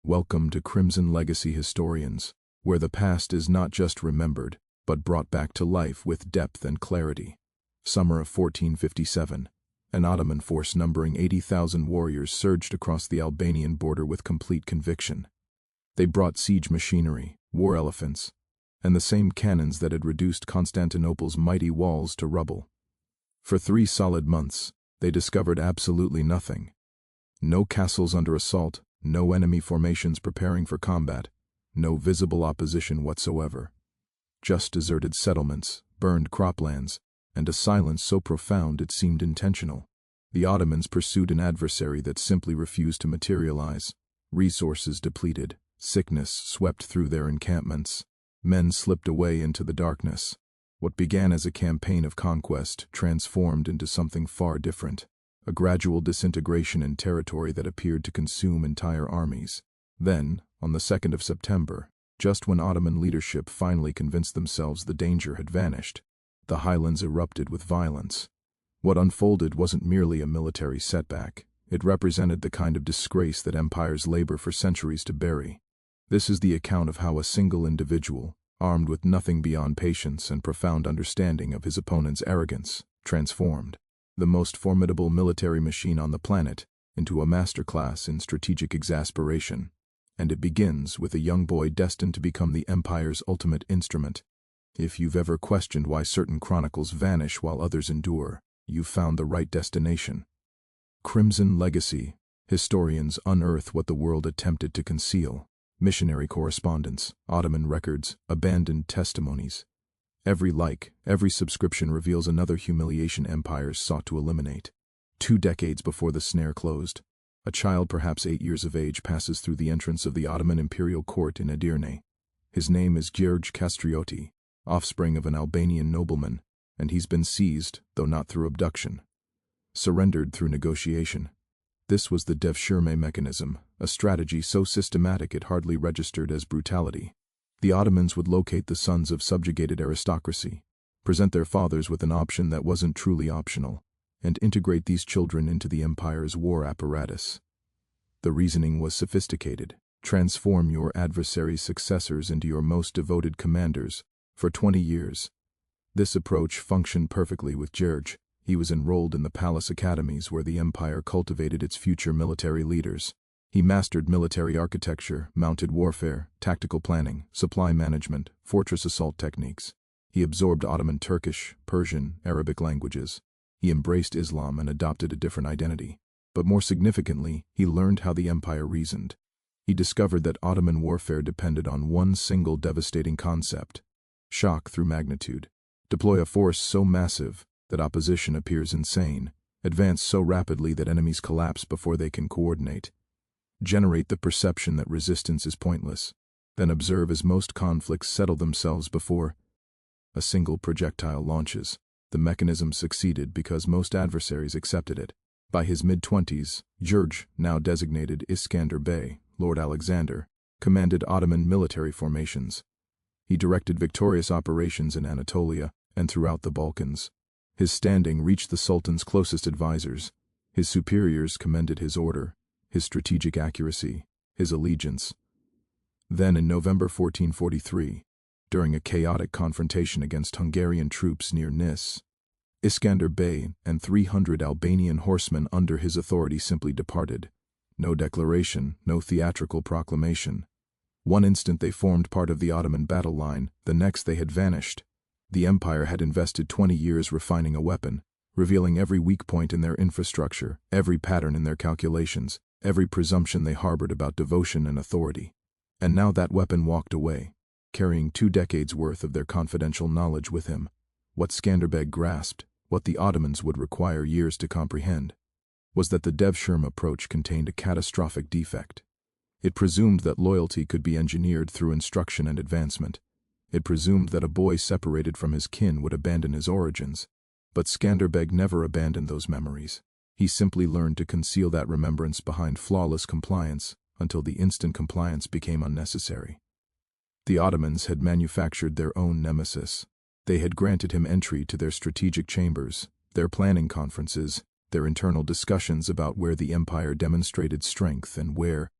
Welcome to Crimson Legacy Historians, where the past is not just remembered, but brought back to life with depth and clarity. Summer of 1457. An Ottoman force numbering 80,000 warriors surged across the Albanian border with complete conviction. They brought siege machinery, war elephants, and the same cannons that had reduced Constantinople's mighty walls to rubble. For 3 solid months, they discovered absolutely nothing. No castles under assault, no enemy formations preparing for combat, no visible opposition whatsoever. Just deserted settlements, burned croplands, and a silence so profound it seemed intentional. The Ottomans pursued an adversary that simply refused to materialize. Resources depleted, sickness swept through their encampments. Men slipped away into the darkness. What began as a campaign of conquest transformed into something far different. A gradual disintegration in territory that appeared to consume entire armies. Then, on the 2nd of September, just when Ottoman leadership finally convinced themselves the danger had vanished, the highlands erupted with violence. What unfolded wasn't merely a military setback. It represented the kind of disgrace that empires labor for centuries to bury. This is the account of how a single individual, armed with nothing beyond patience and profound understanding of his opponent's arrogance, transformed the most formidable military machine on the planet into a masterclass in strategic exasperation. And it begins with a young boy destined to become the empire's ultimate instrument. If you've ever questioned why certain chronicles vanish while others endure, you've found the right destination. Crimson Legacy. Historians unearth what the world attempted to conceal. Missionary correspondence, Ottoman records, abandoned testimonies. Every subscription reveals another humiliation empires sought to eliminate. 2 decades before the snare closed, a child perhaps 8 years of age passes through the entrance of the Ottoman imperial court in Edirne. His name is Gjergj Kastrioti, offspring of an Albanian nobleman, and he's been seized, though not through abduction. Surrendered through negotiation. This was the devshirme mechanism, a strategy so systematic it hardly registered as brutality. The Ottomans would locate the sons of subjugated aristocracy, present their fathers with an option that wasn't truly optional, and integrate these children into the empire's war apparatus. The reasoning was sophisticated. Transform your adversary's successors into your most devoted commanders. For 20 years. This approach functioned perfectly with Gjergj. He was enrolled in the palace academies where the empire cultivated its future military leaders. He mastered military architecture, mounted warfare, tactical planning, supply management, fortress assault techniques. He absorbed Ottoman Turkish, Persian, Arabic languages. He embraced Islam and adopted a different identity. But more significantly, he learned how the empire reasoned. He discovered that Ottoman warfare depended on one single devastating concept: shock through magnitude. Deploy a force so massive that opposition appears insane. Advance so rapidly that enemies collapse before they can coordinate. Generate the perception that resistance is pointless. Then observe as most conflicts settle themselves before a single projectile launches. The mechanism succeeded because most adversaries accepted it. By his mid-20s, Gjergj, now designated Skanderbeg, Lord Alexander, commanded Ottoman military formations. He directed victorious operations in Anatolia and throughout the Balkans. His standing reached the Sultan's closest advisors. His superiors commended his order, his strategic accuracy, his allegiance. Then in November 1443, during a chaotic confrontation against Hungarian troops near Nis, Skanderbeg and 300 Albanian horsemen under his authority simply departed. No declaration, no theatrical proclamation. One instant they formed part of the Ottoman battle line, the next they had vanished. The empire had invested 20 years refining a weapon, revealing every weak point in their infrastructure, every pattern in their calculations, every presumption they harbored about devotion and authority. And now that weapon walked away, carrying 2 decades worth of their confidential knowledge with him. What Skanderbeg grasped, what the Ottomans would require years to comprehend, was that the devshirme approach contained a catastrophic defect. It presumed that loyalty could be engineered through instruction and advancement. It presumed that a boy separated from his kin would abandon his origins. But Skanderbeg never abandoned those memories. He simply learned to conceal that remembrance behind flawless compliance until the instant compliance became unnecessary. The Ottomans had manufactured their own nemesis. They had granted him entry to their strategic chambers, their planning conferences, their internal discussions about where the empire demonstrated strength and where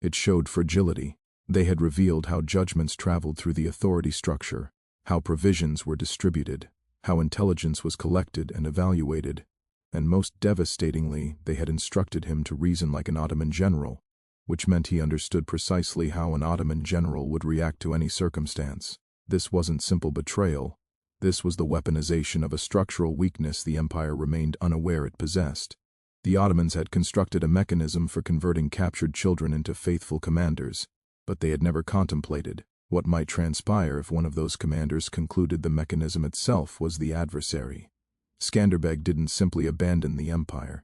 It showed fragility. They had revealed how judgments traveled through the authority structure, how provisions were distributed, how intelligence was collected and evaluated, and most devastatingly, they had instructed him to reason like an Ottoman general, which meant he understood precisely how an Ottoman general would react to any circumstance. This wasn't simple betrayal. This was the weaponization of a structural weakness the empire remained unaware it possessed. The Ottomans had constructed a mechanism for converting captured children into faithful commanders, but they had never contemplated what might transpire if one of those commanders concluded the mechanism itself was the adversary. Skanderbeg didn't simply abandon the empire.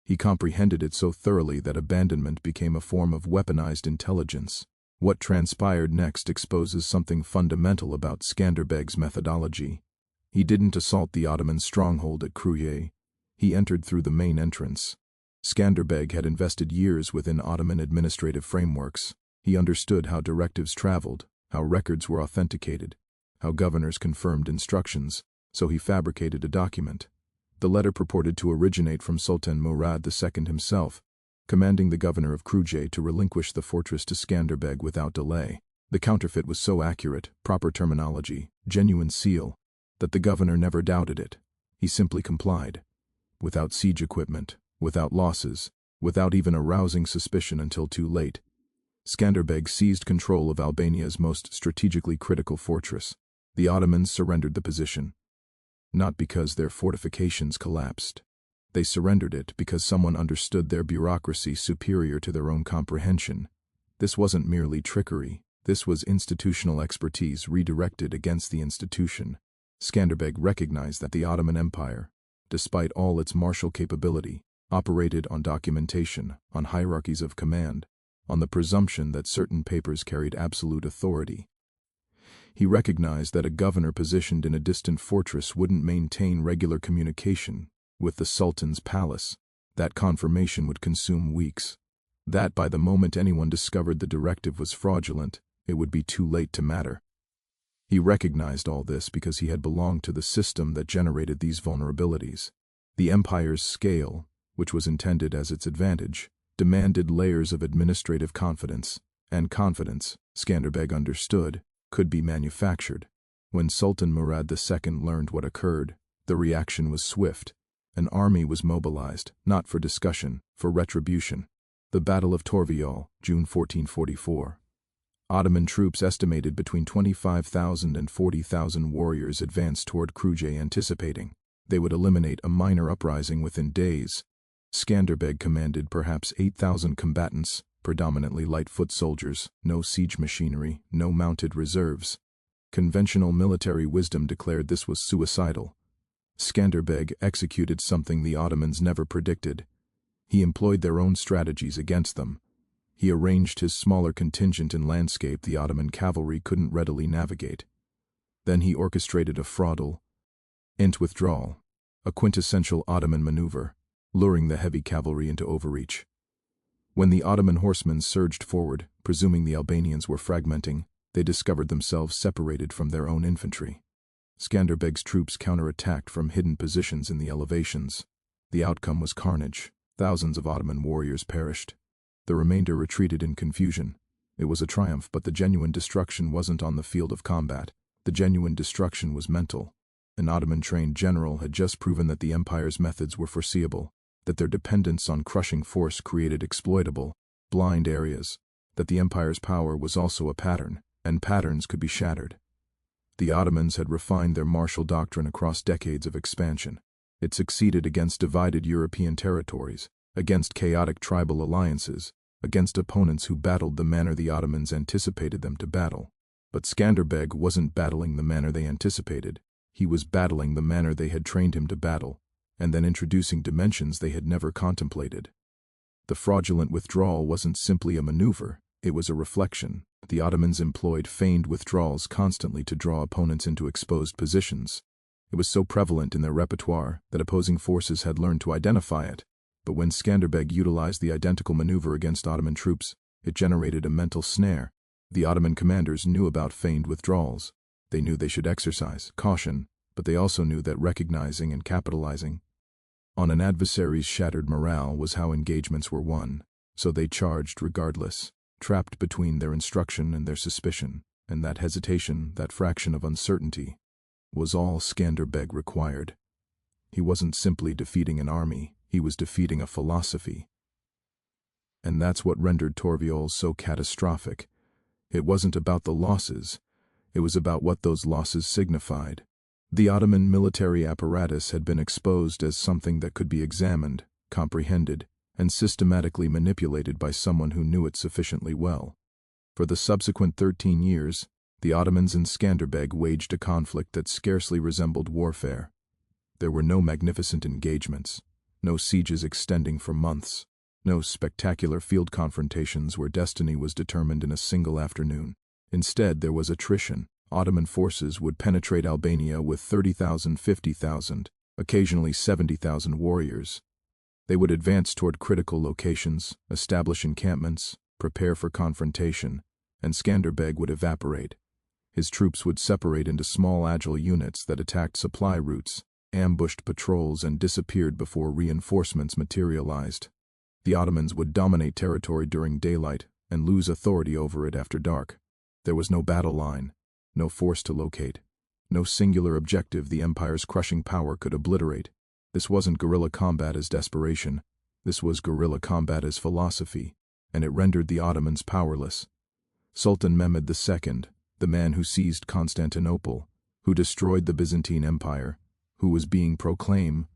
He comprehended it so thoroughly that abandonment became a form of weaponized intelligence. What transpired next exposes something fundamental about Skanderbeg's methodology. He didn't assault the Ottoman stronghold at Kruye. He entered through the main entrance. Skanderbeg had invested years within Ottoman administrative frameworks. He understood how directives traveled, how records were authenticated, how governors confirmed instructions, so he fabricated a document. The letter purported to originate from Sultan Mehmed II himself, commanding the governor of Kruye to relinquish the fortress to Skanderbeg without delay. The counterfeit was so accurate, proper terminology, genuine seal, that the governor never doubted it. He simply complied. Without siege equipment, without losses, without even arousing suspicion until too late, Skanderbeg seized control of Albania's most strategically critical fortress. The Ottomans surrendered the position, not because their fortifications collapsed. They surrendered it because someone understood their bureaucracy superior to their own comprehension. This wasn't merely trickery. This was institutional expertise redirected against the institution. Skanderbeg recognized that the Ottoman Empire, despite all its martial capability, operated on documentation, on hierarchies of command, on the presumption that certain papers carried absolute authority. He recognized that a governor positioned in a distant fortress wouldn't maintain regular communication with the Sultan's palace. That confirmation would consume weeks. That by the moment anyone discovered the directive was fraudulent, it would be too late to matter. He recognized all this because he had belonged to the system that generated these vulnerabilities. The empire's scale, which was intended as its advantage, demanded layers of administrative confidence, and confidence, Skanderbeg understood, could be manufactured. When Sultan Mehmed II learned what occurred, the reaction was swift. An army was mobilized, not for discussion, for retribution. The Battle of Torviol, June 1444. Ottoman troops estimated between 25,000 and 40,000 warriors advanced toward Kruye, anticipating they would eliminate a minor uprising within days. Skanderbeg commanded perhaps 8,000 combatants, predominantly light foot soldiers, no siege machinery, no mounted reserves. Conventional military wisdom declared this was suicidal. Skanderbeg executed something the Ottomans never predicted. He employed their own strategies against them. He arranged his smaller contingent in landscape the Ottoman cavalry couldn't readily navigate. Then he orchestrated a fraudulent withdrawal, a quintessential Ottoman maneuver, luring the heavy cavalry into overreach. When the Ottoman horsemen surged forward, presuming the Albanians were fragmenting, they discovered themselves separated from their own infantry. Skanderbeg's troops counterattacked from hidden positions in the elevations. The outcome was carnage. Thousands of Ottoman warriors perished. The remainder retreated in confusion. It was a triumph, but the genuine destruction wasn't on the field of combat. The genuine destruction was mental. An Ottoman-trained general had just proven that the empire's methods were foreseeable, that their dependence on crushing force created exploitable, blind areas, that the empire's power was also a pattern, and patterns could be shattered. The Ottomans had refined their martial doctrine across decades of expansion. It succeeded against divided European territories, against chaotic tribal alliances, against opponents who battled the manner the Ottomans anticipated them to battle. But Skanderbeg wasn't battling the manner they anticipated. He was battling the manner they had trained him to battle, and then introducing dimensions they had never contemplated. The fraudulent withdrawal wasn't simply a maneuver, it was a reflection. The Ottomans employed feigned withdrawals constantly to draw opponents into exposed positions. It was so prevalent in their repertoire that opposing forces had learned to identify it. But when Skanderbeg utilized the identical maneuver against Ottoman troops, it generated a mental snare. The Ottoman commanders knew about feigned withdrawals. They knew they should exercise caution, but they also knew that recognizing and capitalizing on an adversary's shattered morale was how engagements were won, so they charged regardless. trapped between their instruction and their suspicion, and that hesitation, that fraction of uncertainty, was all Skanderbeg required. He wasn't simply defeating an army, he was defeating a philosophy. And that's what rendered Torviol so catastrophic. It wasn't about the losses, it was about what those losses signified. The Ottoman military apparatus had been exposed as something that could be examined, comprehended, and systematically manipulated by someone who knew it sufficiently well. For the subsequent 13 years, the Ottomans and Skanderbeg waged a conflict that scarcely resembled warfare. There were no magnificent engagements, no sieges extending for months, no spectacular field confrontations where destiny was determined in a single afternoon. Instead, there was attrition. Ottoman forces would penetrate Albania with 30,000, 50,000, occasionally 70,000 warriors. They would advance toward critical locations, establish encampments, prepare for confrontation, and Skanderbeg would evaporate. His troops would separate into small agile units that attacked supply routes, ambushed patrols, and disappeared before reinforcements materialized. The Ottomans would dominate territory during daylight and lose authority over it after dark. There was no battle line, no force to locate, no singular objective the empire's crushing power could obliterate. This wasn't guerrilla combat as desperation, this was guerrilla combat as philosophy, and it rendered the Ottomans powerless. Sultan Mehmed II, the man who seized Constantinople, who destroyed the Byzantine Empire, who was being proclaimed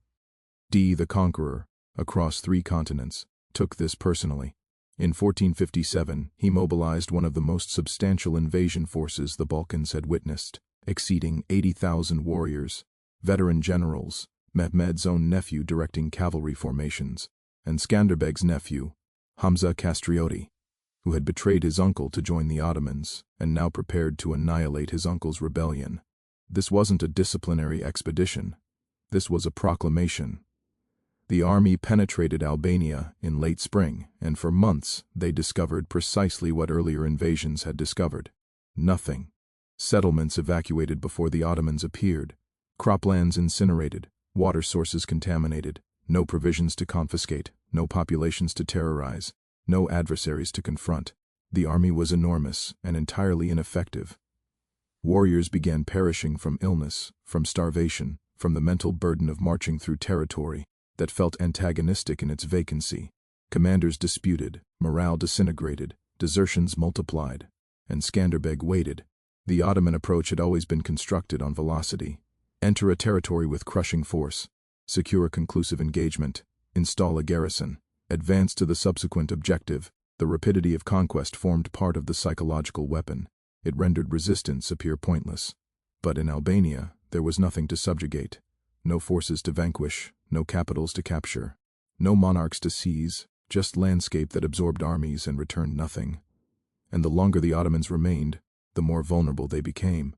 the Conqueror across 3 continents, took this personally. In 1457, he mobilized one of the most substantial invasion forces the Balkans had witnessed, exceeding 80,000 warriors, veteran generals, Mehmed's own nephew directing cavalry formations, and Skanderbeg's nephew, Hamza Kastrioti, who had betrayed his uncle to join the Ottomans and now prepared to annihilate his uncle's rebellion. This wasn't a disciplinary expedition. This was a proclamation. The army penetrated Albania in late spring, and for months they discovered precisely what earlier invasions had discovered. Nothing. Settlements evacuated before the Ottomans appeared, croplands incinerated, water sources contaminated, no provisions to confiscate, no populations to terrorize, no adversaries to confront. The army was enormous and entirely ineffective. Warriors began perishing from illness, from starvation, from the mental burden of marching through territory that felt antagonistic in its vacancy. Commanders disputed, morale disintegrated, desertions multiplied, and Skanderbeg waited. The Ottoman approach had always been constructed on velocity. Enter a territory with crushing force, secure a conclusive engagement, install a garrison, advance to the subsequent objective. The rapidity of conquest formed part of the psychological weapon. It rendered resistance appear pointless. But in Albania, there was nothing to subjugate, no forces to vanquish, no capitals to capture, no monarchs to seize, just landscape that absorbed armies and returned nothing. And the longer the Ottomans remained, the more vulnerable they became.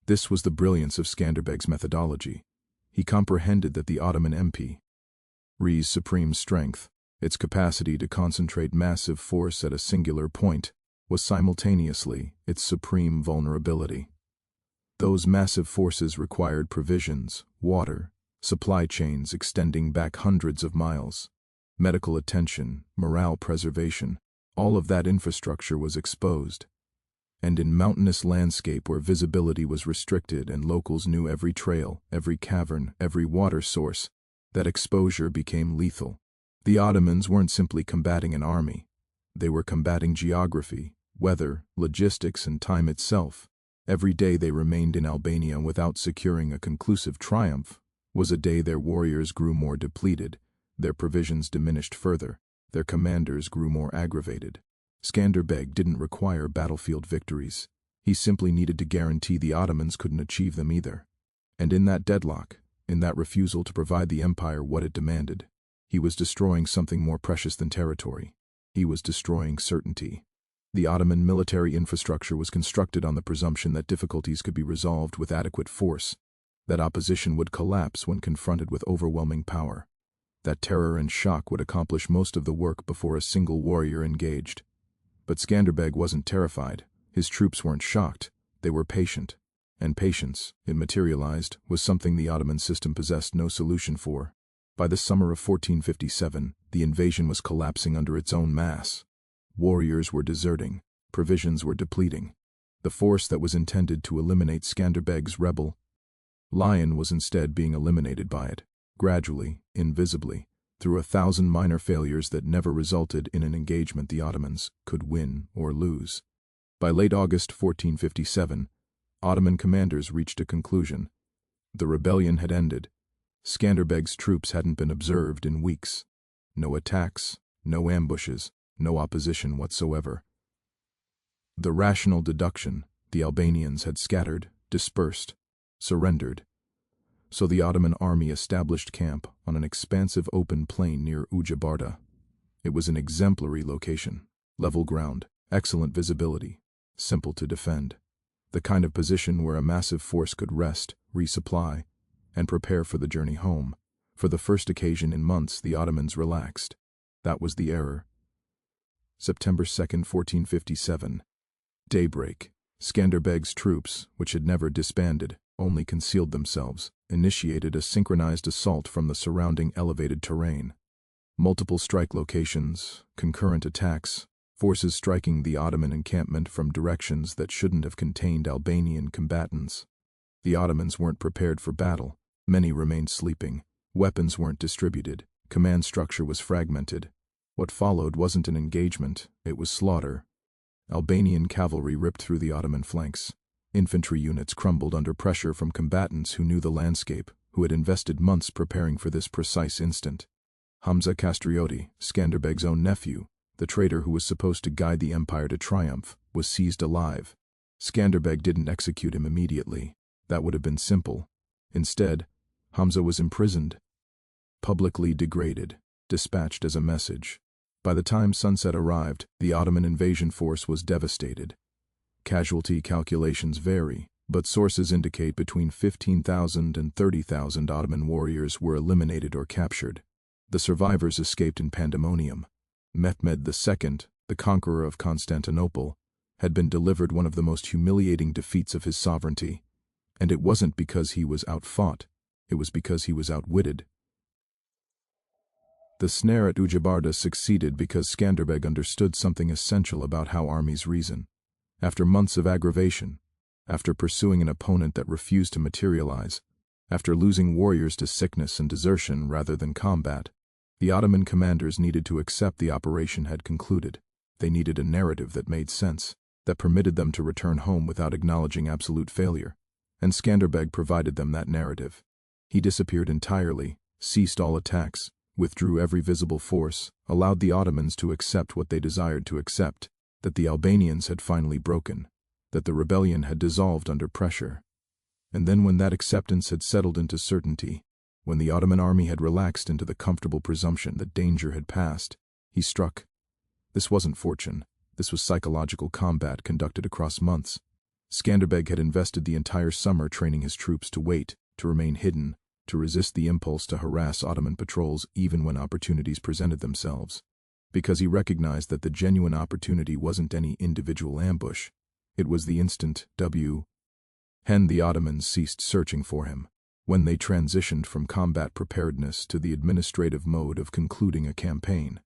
This was the brilliance of Skanderbeg's methodology. He comprehended that the Ottoman Empire's supreme strength, its capacity to concentrate massive force at a singular point, was simultaneously its supreme vulnerability. Those massive forces required provisions, water, supply chains extending back hundreds of miles, medical attention, morale preservation. All of that infrastructure was exposed. And in mountainous landscape where visibility was restricted and locals knew every trail, every cavern, every water source, that exposure became lethal. The Ottomans weren't simply combating an army. They were combating geography, weather, logistics, and time itself. Every day they remained in Albania without securing a conclusive triumph was a day their warriors grew more depleted, their provisions diminished further, their commanders grew more aggravated. Skanderbeg didn't require battlefield victories. He simply needed to guarantee the Ottomans couldn't achieve them either. And in that deadlock, in that refusal to provide the empire what it demanded, he was destroying something more precious than territory. He was destroying certainty. The Ottoman military infrastructure was constructed on the presumption that difficulties could be resolved with adequate force, that opposition would collapse when confronted with overwhelming power, that terror and shock would accomplish most of the work before a single warrior engaged. But Skanderbeg wasn't terrified. His troops weren't shocked. They were patient. And patience, it materialized, was something the Ottoman system possessed no solution for. By the summer of 1457, the invasion was collapsing under its own mass. Warriors were deserting, provisions were depleting. The force that was intended to eliminate Skanderbeg's rebel lion was instead being eliminated by it, gradually, invisibly, through 1,000 minor failures that never resulted in an engagement the Ottomans could win or lose. By late August 1457, Ottoman commanders reached a conclusion. The rebellion had ended. Skanderbeg's troops hadn't been observed in weeks. No attacks, no ambushes, no opposition whatsoever. The rational deduction: the Albanians had scattered, dispersed, surrendered. So the Ottoman army established camp on an expansive open plain near Ujabarda. It was an exemplary location, level ground, excellent visibility, simple to defend. The kind of position where a massive force could rest, resupply, and prepare for the journey home. For the first occasion in months, the Ottomans relaxed. That was the error. September 2, 1457. Daybreak. Skanderbeg's troops, which had never disbanded, only concealed themselves, initiated a synchronized assault from the surrounding elevated terrain. Multiple strike locations, concurrent attacks, forces striking the Ottoman encampment from directions that shouldn't have contained Albanian combatants. The Ottomans weren't prepared for battle. Many remained sleeping. Weapons weren't distributed. Command structure was fragmented. What followed wasn't an engagement, it was slaughter. Albanian cavalry ripped through the Ottoman flanks. Infantry units crumbled under pressure from combatants who knew the landscape, who had invested months preparing for this precise instant. Hamza Castrioti, Skanderbeg's own nephew, the traitor who was supposed to guide the empire to triumph, was seized alive. Skanderbeg didn't execute him immediately. That would have been simple. Instead, Hamza was imprisoned, publicly degraded, dispatched as a message. By the time sunset arrived, the Ottoman invasion force was devastated. Casualty calculations vary, but sources indicate between 15,000 and 30,000 Ottoman warriors were eliminated or captured. The survivors escaped in pandemonium. Mehmed II, the conqueror of Constantinople, had been delivered one of the most humiliating defeats of his sovereignty. And it wasn't because he was outfought, it was because he was outwitted. The snare at Ujabarda succeeded because Skanderbeg understood something essential about how armies reason. After months of aggravation, after pursuing an opponent that refused to materialize, after losing warriors to sickness and desertion rather than combat, the Ottoman commanders needed to accept the operation had concluded. They needed a narrative that made sense, that permitted them to return home without acknowledging absolute failure. And Skanderbeg provided them that narrative. He disappeared entirely, ceased all attacks, withdrew every visible force, allowed the Ottomans to accept what they desired to accept, that the Albanians had finally broken, that the rebellion had dissolved under pressure. And then when that acceptance had settled into certainty, when the Ottoman army had relaxed into the comfortable presumption that danger had passed, he struck. This wasn't fortune. This was psychological combat conducted across months. Skanderbeg had invested the entire summer training his troops to wait, to remain hidden, to resist the impulse to harass Ottoman patrols even when opportunities presented themselves. Because he recognized that the genuine opportunity wasn't any individual ambush. It was the instant when the Ottomans ceased searching for him, when they transitioned from combat preparedness to the administrative mode of concluding a campaign.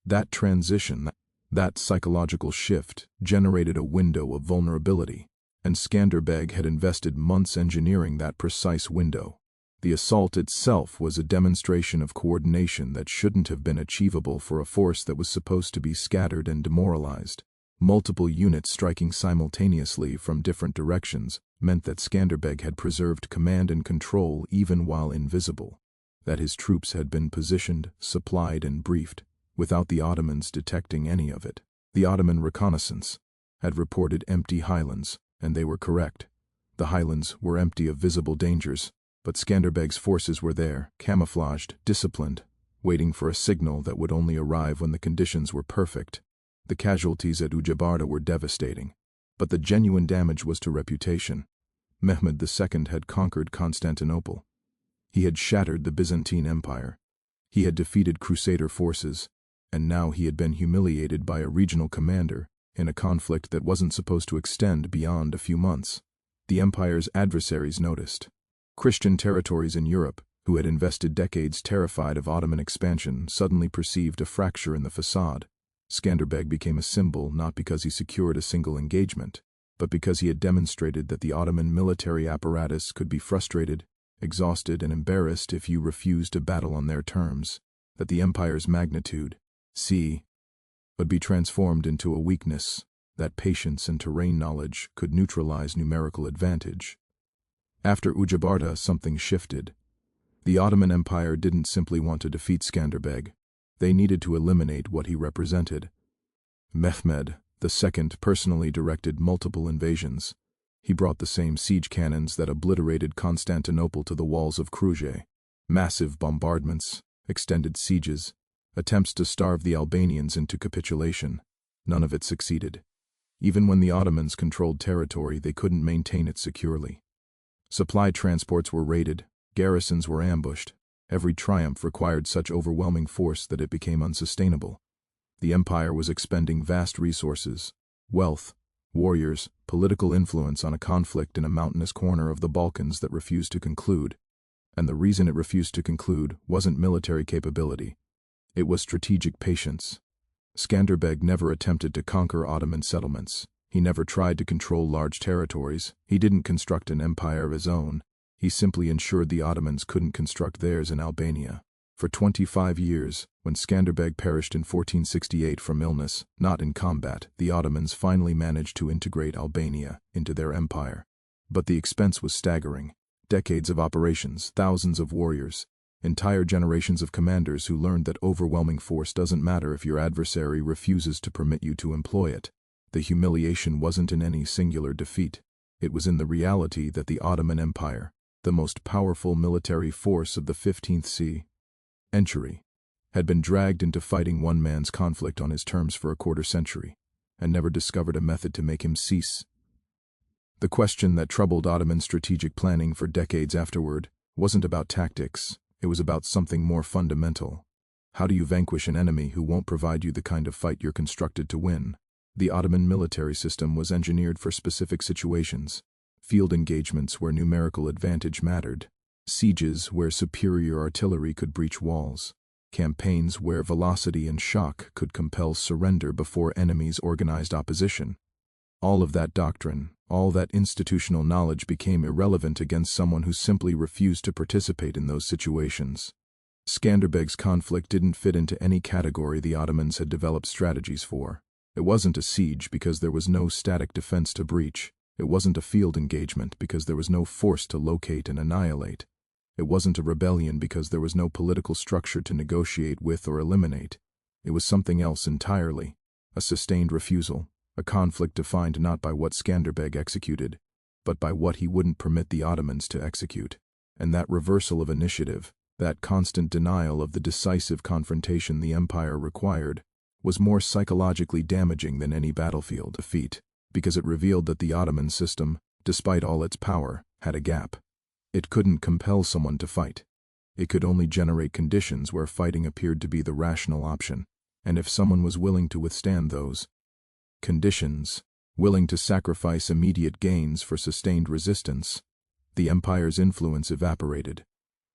That transition, that psychological shift, generated a window of vulnerability, and Skanderbeg had invested months engineering that precise window. The assault itself was a demonstration of coordination that shouldn't have been achievable for a force that was supposed to be scattered and demoralized. Multiple units striking simultaneously from different directions meant that Skanderbeg had preserved command and control even while invisible, that his troops had been positioned, supplied, and briefed, without the Ottomans detecting any of it. The Ottoman reconnaissance had reported empty highlands, and they were correct. The highlands were empty of visible dangers, but Skanderbeg's forces were there, camouflaged, disciplined, waiting for a signal that would only arrive when the conditions were perfect. The casualties at Ujabarda were devastating, but the genuine damage was to reputation. Mehmed II had conquered Constantinople. He had shattered the Byzantine Empire. He had defeated Crusader forces, and now he had been humiliated by a regional commander in a conflict that wasn't supposed to extend beyond a few months. The empire's adversaries noticed. Christian territories in Europe, who had invested decades terrified of Ottoman expansion, suddenly perceived a fracture in the facade. Skanderbeg became a symbol not because he secured a single engagement, but because he had demonstrated that the Ottoman military apparatus could be frustrated, exhausted, and embarrassed if you refused to battle on their terms, that the empire's magnitude, would be transformed into a weakness, that patience and terrain knowledge could neutralize numerical advantage. After Ujabarta, something shifted. The Ottoman Empire didn't simply want to defeat Skanderbeg. They needed to eliminate what he represented. Mehmed II personally directed multiple invasions. He brought the same siege cannons that obliterated Constantinople to the walls of Cruje. Massive bombardments, extended sieges, attempts to starve the Albanians into capitulation. None of it succeeded. Even when the Ottomans controlled territory, they couldn't maintain it securely. Supply transports were raided, garrisons were ambushed. Every triumph required such overwhelming force that it became unsustainable. The empire was expending vast resources, wealth, warriors, political influence on a conflict in a mountainous corner of the Balkans that refused to conclude. And the reason it refused to conclude wasn't military capability. It was strategic patience. Skanderbeg never attempted to conquer Ottoman settlements. He never tried to control large territories. He didn't construct an empire of his own. He simply ensured the Ottomans couldn't construct theirs in Albania. For 25 years, when Skanderbeg perished in 1468 from illness, not in combat, the Ottomans finally managed to integrate Albania into their empire. But the expense was staggering. Decades of operations, thousands of warriors, entire generations of commanders who learned that overwhelming force doesn't matter if your adversary refuses to permit you to employ it. The humiliation wasn't in any singular defeat. It was in the reality that the Ottoman Empire, the most powerful military force of the 15th century, had been dragged into fighting one man's conflict on his terms for a quarter century, and never discovered a method to make him cease. The question that troubled Ottoman strategic planning for decades afterward wasn't about tactics. It was about something more fundamental. How do you vanquish an enemy who won't provide you the kind of fight you're constructed to win? The Ottoman military system was engineered for specific situations. Field engagements where numerical advantage mattered. Sieges where superior artillery could breach walls. Campaigns where velocity and shock could compel surrender before enemies organized opposition. All of that doctrine, all that institutional knowledge became irrelevant against someone who simply refused to participate in those situations. Skanderbeg's conflict didn't fit into any category the Ottomans had developed strategies for. It wasn't a siege because there was no static defense to breach. It wasn't a field engagement because there was no force to locate and annihilate. It wasn't a rebellion because there was no political structure to negotiate with or eliminate. It was something else entirely. A sustained refusal. A conflict defined not by what Skanderbeg executed, but by what he wouldn't permit the Ottomans to execute. And that reversal of initiative, that constant denial of the decisive confrontation the empire required, was more psychologically damaging than any battlefield defeat, because it revealed that the Ottoman system, despite all its power, had a gap. It couldn't compel someone to fight. It could only generate conditions where fighting appeared to be the rational option, and if someone was willing to withstand those conditions, willing to sacrifice immediate gains for sustained resistance, the empire's influence evaporated.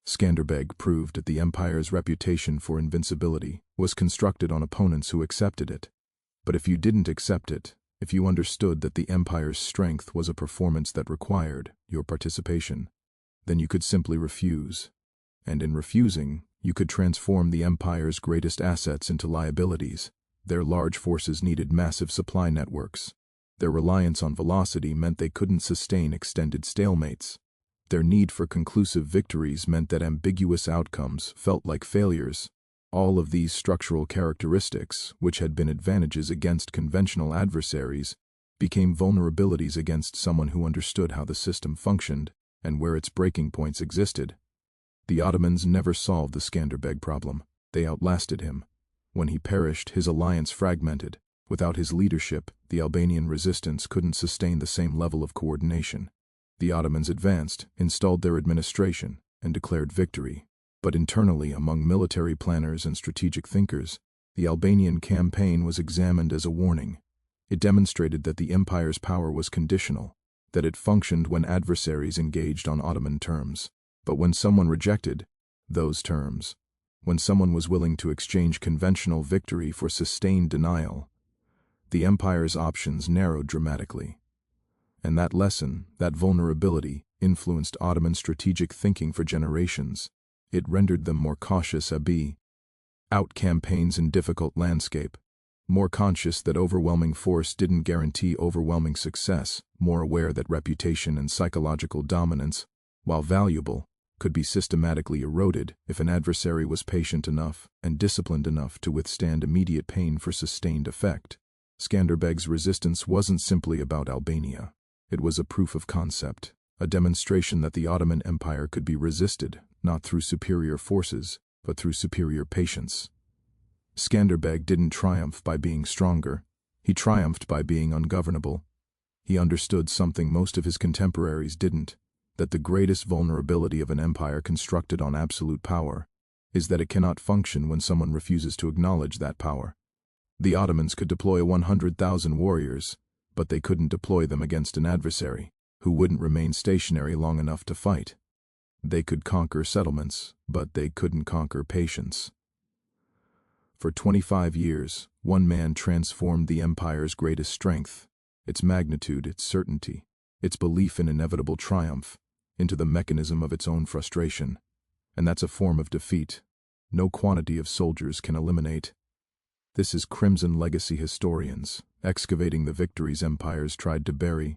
Skanderbeg proved that the empire's reputation for invincibility was constructed on opponents who accepted it. But if you didn't accept it, if you understood that the empire's strength was a performance that required your participation, then you could simply refuse. And in refusing, you could transform the empire's greatest assets into liabilities. Their large forces needed massive supply networks. Their reliance on velocity meant they couldn't sustain extended stalemates. Their need for conclusive victories meant that ambiguous outcomes felt like failures. All of these structural characteristics, which had been advantages against conventional adversaries, became vulnerabilities against someone who understood how the system functioned and where its breaking points existed. The Ottomans never solved the Skanderbeg problem. They outlasted him. When he perished, his alliance fragmented. Without his leadership, the Albanian resistance couldn't sustain the same level of coordination. The Ottomans advanced, installed their administration, and declared victory. But internally, among military planners and strategic thinkers, the Albanian campaign was examined as a warning. It demonstrated that the empire's power was conditional, that it functioned when adversaries engaged on Ottoman terms. But when someone rejected those terms, When someone was willing to exchange conventional victory for sustained denial, the empire's options narrowed dramatically. And that lesson, that vulnerability, influenced Ottoman strategic thinking for generations. It rendered them more cautious out campaigns in difficult landscape, more conscious that overwhelming force didn't guarantee overwhelming success, more aware that reputation and psychological dominance, while valuable, could be systematically eroded if an adversary was patient enough and disciplined enough to withstand immediate pain for sustained effect. Skanderbeg's resistance wasn't simply about Albania. It was a proof of concept, a demonstration that the Ottoman Empire could be resisted, not through superior forces, but through superior patience. Skanderbeg didn't triumph by being stronger. He triumphed by being ungovernable. He understood something most of his contemporaries didn't, that the greatest vulnerability of an empire constructed on absolute power is that it cannot function when someone refuses to acknowledge that power. The Ottomans could deploy 100,000 warriors, but they couldn't deploy them against an adversary who wouldn't remain stationary long enough to fight. They could conquer settlements, but they couldn't conquer patience. For 25 years, one man transformed the empire's greatest strength, its magnitude, its certainty, its belief in inevitable triumph, into the mechanism of its own frustration. And that's a form of defeat no quantity of soldiers can eliminate. This is Crimson Legacy historians, excavating the victories empires tried to bury,